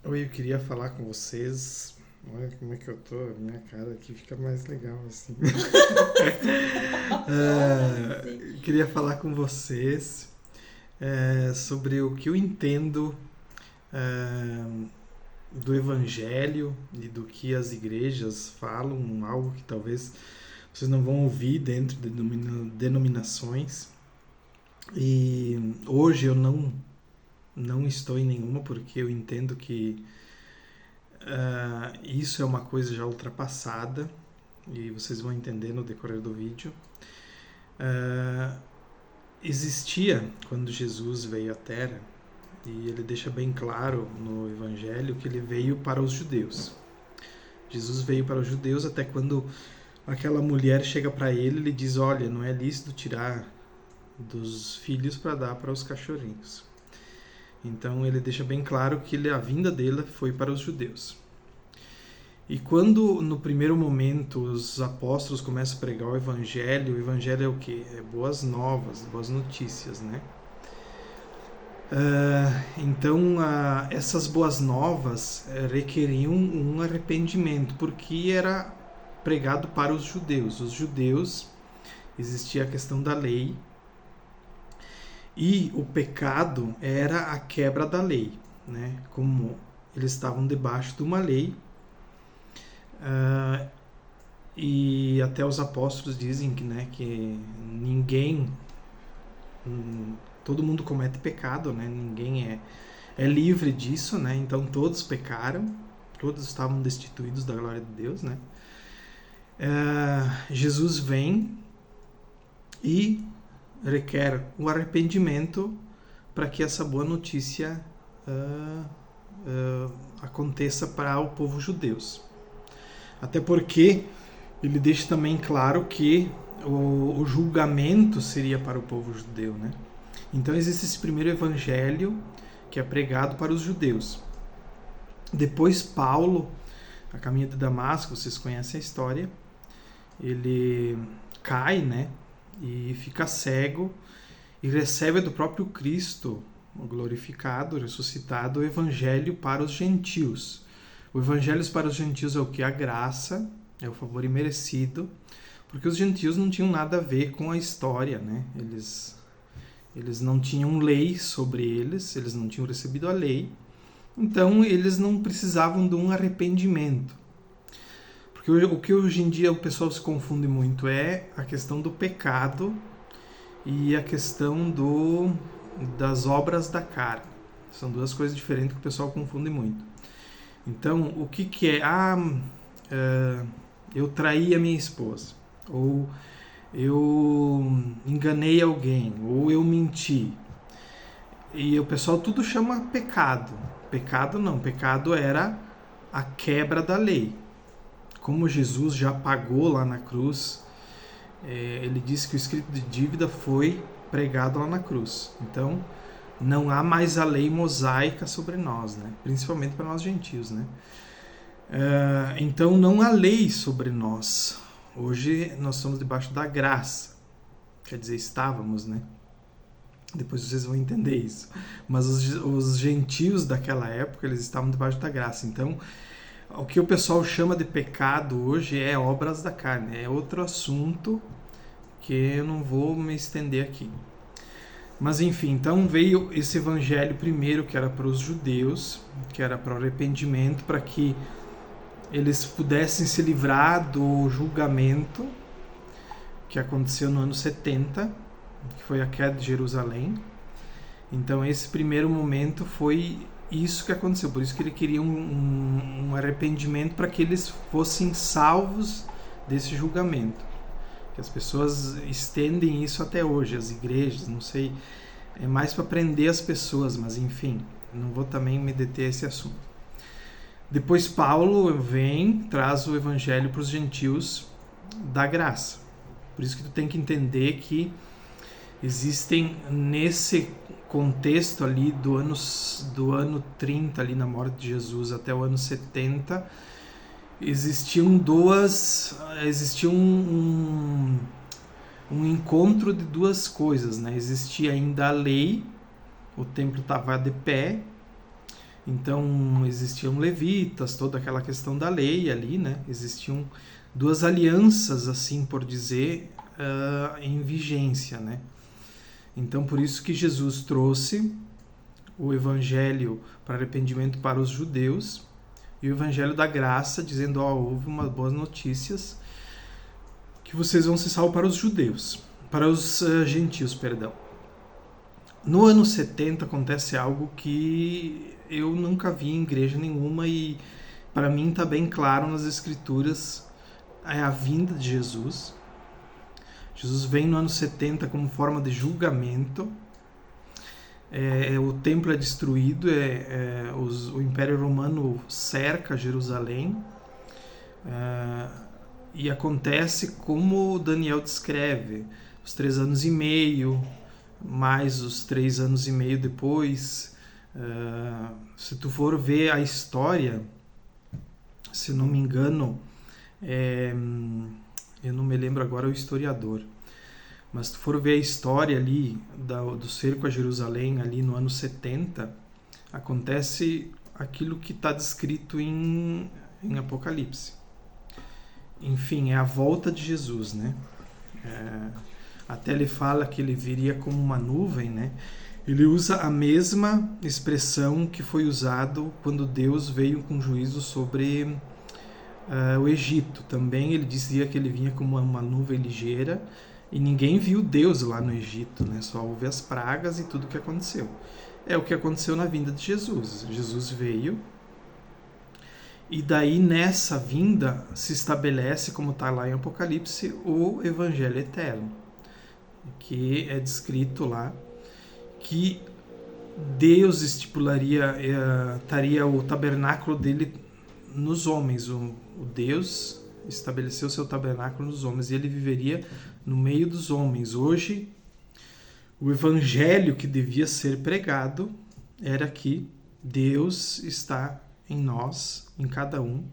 Oi, eu queria falar com vocês. Olha como é que eu tô, a minha cara aqui fica mais legal assim. Olha, sim. Queria falar com vocês sobre o que eu entendo é, do Evangelho e do que as igrejas falam, algo que talvez vocês não vão ouvir dentro de denominações. E hoje eu não estou em nenhuma porque eu entendo que isso é uma coisa já ultrapassada e vocês vão entender no decorrer do vídeo. Uh, Existia quando Jesus veio à Terra, e ele deixa bem claro no Evangelho que ele veio para os judeus. Jesus veio para os judeus até quando aquela mulher chega para ele e lhe diz: olha, não é lícito tirar dos filhos para dar para os cachorrinhos. Então ele deixa bem claro que a vinda dele foi para os judeus. E quando no primeiro momento os apóstolos começam a pregar o Evangelho é o quê? É boas novas, boas notícias, né? Então essas boas novas requeriam um arrependimento, porque era pregado para os judeus. Os judeus, existia a questão da lei, e o pecado era a quebra da lei, né? Como eles estavam debaixo de uma lei, e até os apóstolos dizem que, né, que ninguém, todo mundo comete pecado, né? Ninguém é livre disso, né? Então todos pecaram, todos estavam destituídos da glória de Deus, né? Jesus vem e requer o arrependimento para que essa boa notícia aconteça para o povo judeus. Até porque ele deixa também claro que o julgamento seria para o povo judeu, né? Então existe esse primeiro evangelho que é pregado para os judeus. Depois Paulo, a caminho de Damasco, vocês conhecem a história, ele cai, né? E fica cego e recebe do próprio Cristo, glorificado, ressuscitado, o evangelho para os gentios. O evangelho para os gentios é o que? A graça, é o favor imerecido, porque os gentios não tinham nada a ver com a história, né? Eles não tinham lei sobre eles não tinham recebido a lei, então eles não precisavam de um arrependimento. Porque o que hoje em dia o pessoal se confunde muito é a questão do pecado e a questão das obras da carne. São duas coisas diferentes que o pessoal confunde muito. Então, o que é? Eu traí a minha esposa, ou eu enganei alguém, ou eu menti. E o pessoal tudo chama pecado. Pecado não, pecado era a quebra da lei. Como Jesus já pagou lá na cruz, ele disse que o escrito de dívida foi pregado lá na cruz. Então, não há mais a lei mosaica sobre nós, né? Principalmente para nós gentios, né? Então não há lei sobre nós. Hoje nós estamos debaixo da graça. Quer dizer, estávamos, né? Depois vocês vão entender isso. Mas os gentios daquela época, eles estavam debaixo da graça. Então, o que o pessoal chama de pecado hoje é obras da carne. É outro assunto que eu não vou me estender aqui. Mas enfim, então veio esse evangelho primeiro, que era para os judeus, que era para o arrependimento, para que eles pudessem se livrar do julgamento que aconteceu no ano 70, que foi a queda de Jerusalém. Então esse primeiro momento foi isso que aconteceu, por isso que ele queria um arrependimento para que eles fossem salvos desse julgamento. Que as pessoas estendem isso até hoje, as igrejas, não sei, é mais para prender as pessoas, mas enfim, não vou também me deter a esse assunto. Depois Paulo vem, traz o evangelho para os gentios da graça. Por isso que tu tem que entender que existem nesse contexto ali do ano 30, ali na morte de Jesus, até o ano 70, existia um encontro de duas coisas, né? Existia ainda a lei, o templo estava de pé, Então existiam levitas, toda aquela questão da lei ali, né? Existiam duas alianças, assim por dizer, em vigência, né? Então por isso que Jesus trouxe o evangelho para arrependimento para os judeus e o evangelho da graça, dizendo, houve umas boas notícias que vocês vão ser salvos para os judeus, para os gentios, perdão. No ano 70 acontece algo que eu nunca vi em igreja nenhuma e para mim está bem claro nas escrituras, é a vinda de Jesus. Jesus vem no ano 70 como forma de julgamento. O templo é destruído, o Império Romano cerca Jerusalém, e acontece como Daniel descreve, os 3 anos e meio, mais os 3 anos e meio depois. Se tu for ver a história, se não me engano, eu não me lembro agora o historiador, mas se tu for ver a história ali do cerco a Jerusalém ali no ano 70, acontece aquilo que está descrito em Apocalipse. Enfim, é a volta de Jesus, né? Até ele fala que ele viria como uma nuvem, né? Ele usa a mesma expressão que foi usado quando Deus veio com juízo sobre o Egito. Também ele dizia que ele vinha como uma nuvem ligeira e ninguém viu Deus lá no Egito, né? Só houve as pragas e tudo o que aconteceu. É o que aconteceu na vinda de Jesus. Jesus veio e daí nessa vinda se estabelece, como está lá em Apocalipse, o Evangelho Eterno, que é descrito lá que Deus estaria o tabernáculo dele nos homens. O Deus estabeleceu seu tabernáculo nos homens e ele viveria no meio dos homens. Hoje, o evangelho que devia ser pregado era que Deus está em nós, em cada um,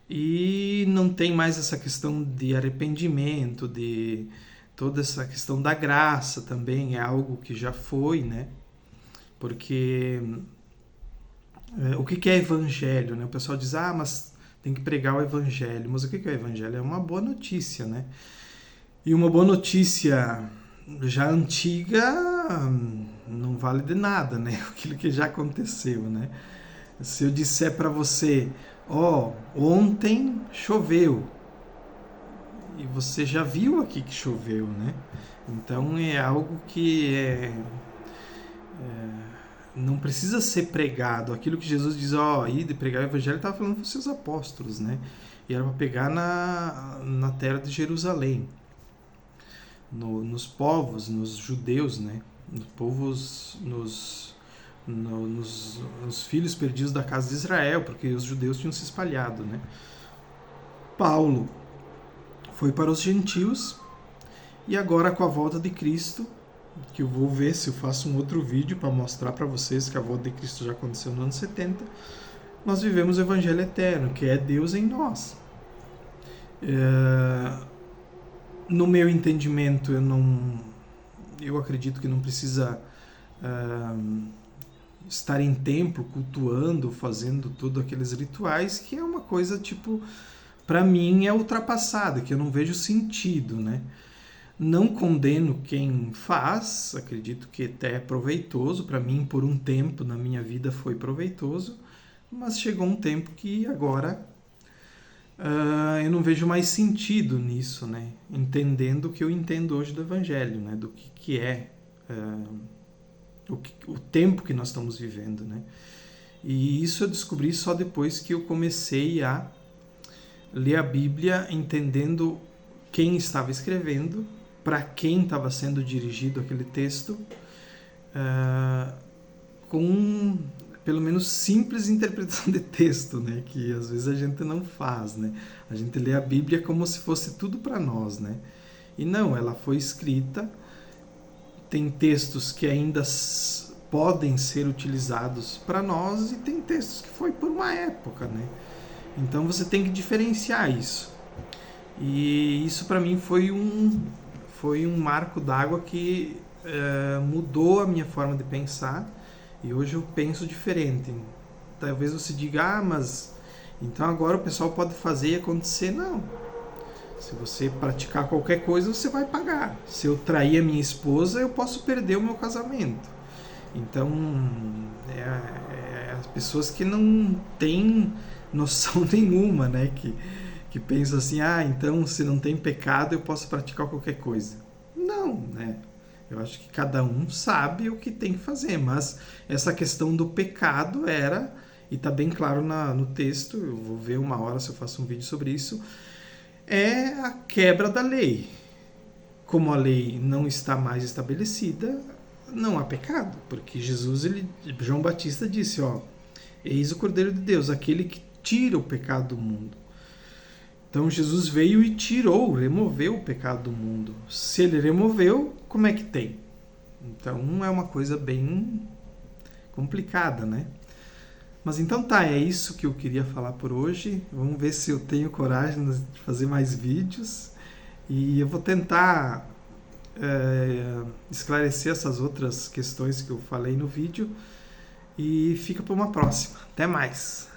e não tem mais essa questão de arrependimento, de toda essa questão da graça também, é algo que já foi, né? Porque o que é evangelho, né? O pessoal diz, mas tem que pregar o evangelho. Mas o que é o evangelho? É uma boa notícia, né? E uma boa notícia já antiga não vale de nada, né? Aquilo que já aconteceu, né? Se eu disser para você, ontem choveu, e você já viu aqui que choveu, né? Então é algo que não precisa ser pregado. Aquilo que Jesus diz, ir de pregar o evangelho, ele estava falando para os seus apóstolos, né? E era para pegar na terra de Jerusalém, nos povos, nos judeus, né? Nos povos, nos filhos perdidos da casa de Israel, porque os judeus tinham se espalhado, né? Paulo foi para os gentios e agora com a volta de Cristo, que eu vou ver se eu faço um outro vídeo para mostrar para vocês que a volta de Cristo já aconteceu no ano 70, nós vivemos o Evangelho Eterno, que é Deus em nós. No meu entendimento, eu acredito que não precisa estar em templo, cultuando, fazendo todos aqueles rituais, que é uma coisa, para mim é ultrapassada, que eu não vejo sentido, né? Não condeno quem faz, acredito que até é proveitoso, para mim por um tempo na minha vida foi proveitoso, mas chegou um tempo que agora eu não vejo mais sentido nisso, né? Entendendo o que eu entendo hoje do Evangelho, né? Do que é o tempo que nós estamos vivendo, né? E isso eu descobri só depois que eu comecei a ler a Bíblia, entendendo quem estava escrevendo, para quem estava sendo dirigido aquele texto, com pelo menos simples interpretação de texto, né? Que às vezes a gente não faz, né? A gente lê a Bíblia como se fosse tudo para nós, né? E não, ela foi escrita, tem textos que ainda podem ser utilizados para nós e tem textos que foi por uma época, né? Então você tem que diferenciar isso. E isso para mim foi um marco d'água que mudou a minha forma de pensar e hoje eu penso diferente. talvez você diga, mas então agora o pessoal pode fazer e acontecer. Não. Se você praticar qualquer coisa, você vai pagar. Se eu trair a minha esposa, eu posso perder o meu casamento. Então, as pessoas que não têm noção nenhuma, né? Que pensam assim, então se não tem pecado, eu posso praticar qualquer coisa. Não, né? Eu acho que cada um sabe o que tem que fazer, mas essa questão do pecado e está bem claro no texto, eu vou ver uma hora se eu faço um vídeo sobre isso, é a quebra da lei. Como a lei não está mais estabelecida, não há pecado, porque João Batista disse, eis o Cordeiro de Deus, aquele que tira o pecado do mundo. Então Jesus veio e removeu o pecado do mundo. Se ele removeu, como é que tem? Então é uma coisa bem complicada, né? Mas então é isso que eu queria falar por hoje. Vamos ver se eu tenho coragem de fazer mais vídeos. E eu vou tentar esclarecer essas outras questões que eu falei no vídeo. E fica para uma próxima. Até mais!